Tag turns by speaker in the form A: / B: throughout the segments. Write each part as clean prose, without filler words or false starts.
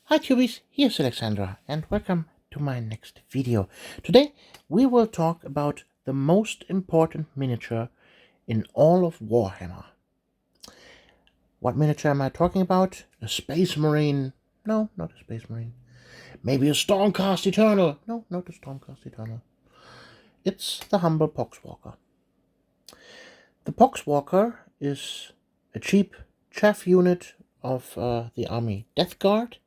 A: Hi cubies, here's Alexandra and welcome to my next video. Today we will talk about the most important miniature in all of Warhammer. What miniature am I talking about? A Space Marine? No, not a Space Marine. Maybe a Stormcast Eternal? No, not a Stormcast Eternal. It's the humble Pox Walker. The Pox Walker is a cheap chaff unit of the army Death Guard,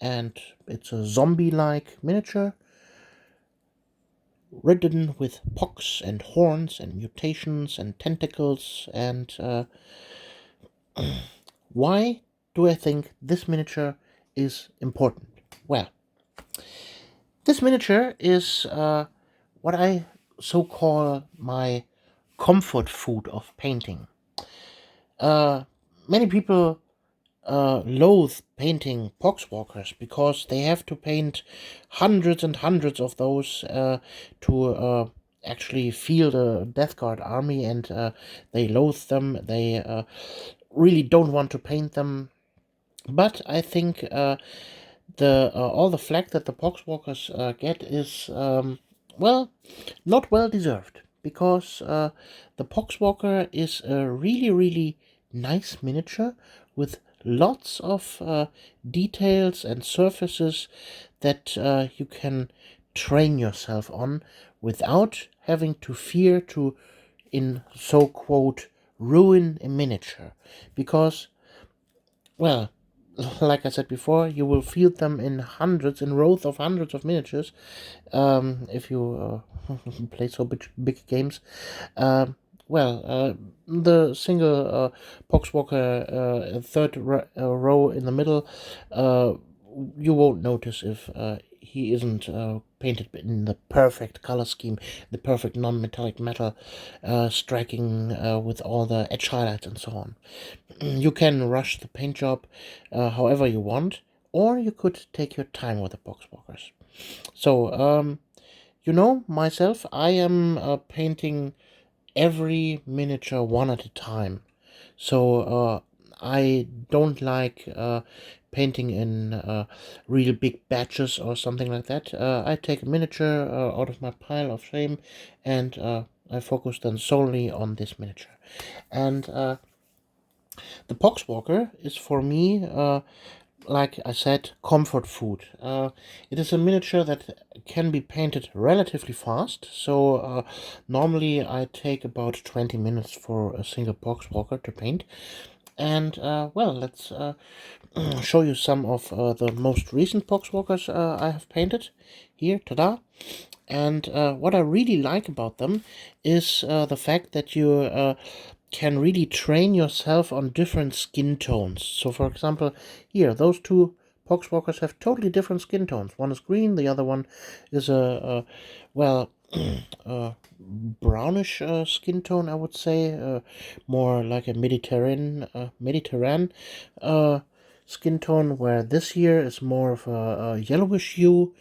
A: and it's a zombie-like miniature ridden with pox and horns and mutations and tentacles. And why do I think this miniature is important? Well, this miniature is what I so call my comfort food of painting. Many people loathe painting poxwalkers because they have to paint hundreds and hundreds of those to actually feel the Death Guard army, and they loathe them. They really don't want to paint them. But I think the all the flack that the poxwalkers get is well, not well deserved, because the poxwalker is a really nice miniature with lots of details and surfaces that you can train yourself on without having to fear to, in so quote, ruin a miniature. Because, well, like I said before, you will field them in rows of hundreds of miniatures if you play so big games. The single Poxwalker third row in the middle, you won't notice if he isn't painted in the perfect color scheme, the perfect non-metallic metal, striking with all the edge highlights and so on. You can rush the paint job however you want, or you could take your time with the Poxwalkers. So, myself, I am painting every miniature one at a time. So I don't like painting in real big batches or something like that. I take a miniature out of my pile of shame, and I focus then solely on this miniature. And the Poxwalker is for me, like I said, comfort food. It is a miniature that can be painted relatively fast. So normally I take about 20 minutes for a single Poxwalker to paint. And let's show you some of the most recent Poxwalkers I have painted here. Ta-da! And what I really like about them is the fact that you can really train yourself on different skin tones. So, for example, here, those two Poxwalkers have totally different skin tones. One is green, the other one is brownish skin tone, I would say, more like a Mediterranean skin tone, where this here is more of a yellowish hue,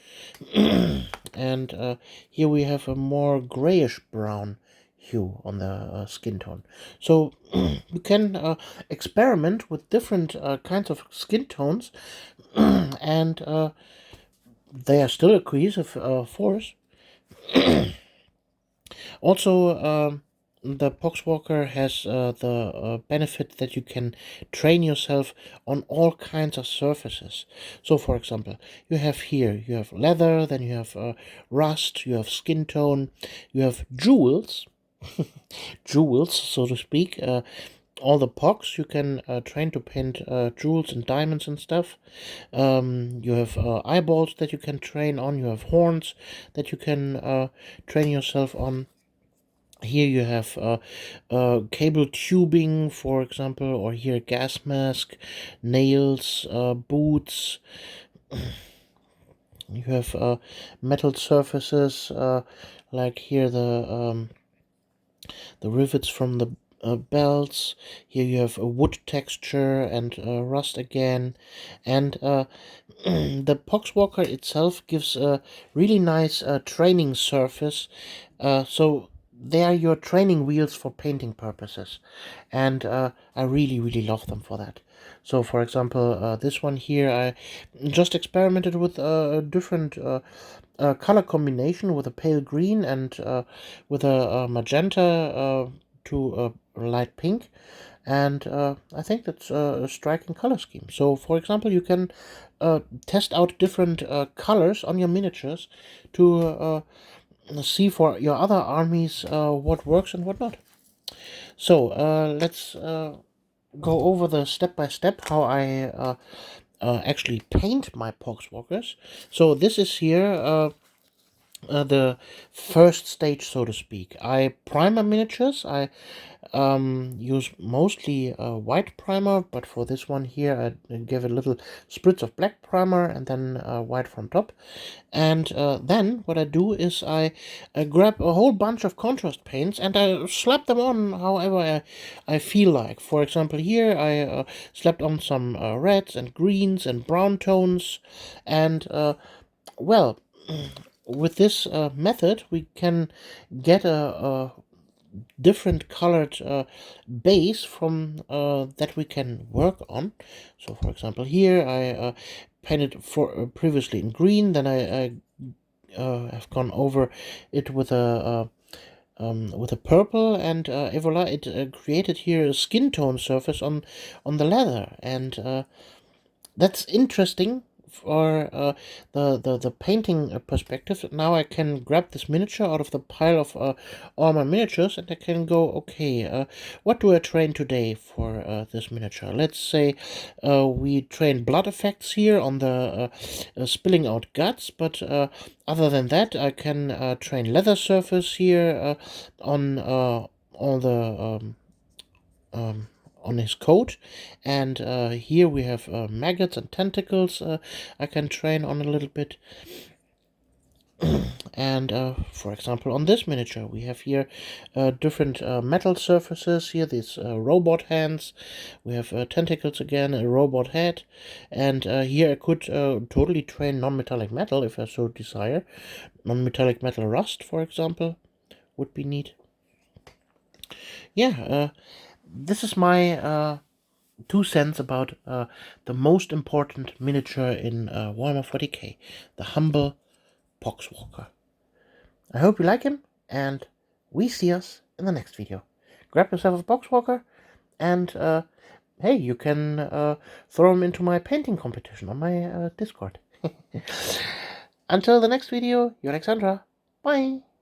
A: and here we have a more grayish brown hue on the skin tone. So you can experiment with different kinds of skin tones, and they are still a cohesive force. Also, the Poxwalker has the benefit that you can train yourself on all kinds of surfaces. So, for example, you have leather, then you have rust, you have skin tone, you have jewels, jewels, so to speak. All the pox you can train to paint jewels and diamonds and stuff. You have eyeballs that you can train on. You have horns that you can train yourself on. Here you have cable tubing, for example, or here gas mask, nails, boots. You have metal surfaces, like here the rivets from the belts. Here you have a wood texture and rust again, and the Poxwalker itself gives a really nice training surface. So they are your training wheels for painting purposes, and I really, really love them for that. So, for example, this one here, I just experimented with a different color combination with a pale green and with a magenta to a light pink, and I think that's a striking color scheme. So, for example, you can test out different colors on your miniatures to see for your other armies what works and what not. So let's go over the step by step how I actually paint my Pox Walkers. So this is here the first stage, so to speak. I prime my miniatures. I use mostly white primer, but for this one here I give a little spritz of black primer and then white from top. And then what I do is I grab a whole bunch of contrast paints and I slap them on however I feel like. For example, here I slapped on some reds and greens and brown tones, and well, with this method we can get a different colored base from that we can work on. So for example, here I painted for previously in green, then I have gone over it with a purple, and voila, it created here a skin tone surface on the leather, and that's interesting for the painting perspective. Now I can grab this miniature out of the pile of all my miniatures, and I can go, okay, what do I train today for this miniature? Let's say we train blood effects here on the spilling out guts, but other than that I can train leather surface here on all the on his coat, and here we have maggots and tentacles I can train on a little bit. And for example, on this miniature we have here different metal surfaces. Here these robot hands, we have tentacles again, a robot head, and here I could totally train non-metallic metal if I so desire. Non-metallic metal rust, for example, would be neat. Yeah, this is my 2 cents about the most important miniature in Warhammer 40k, the humble Pox Walker. I hope you like him, and we see us in the next video. Grab yourself a Pox Walker, and hey, you can throw him into my painting competition on my Discord. Until the next video, you're Alexandra. Bye!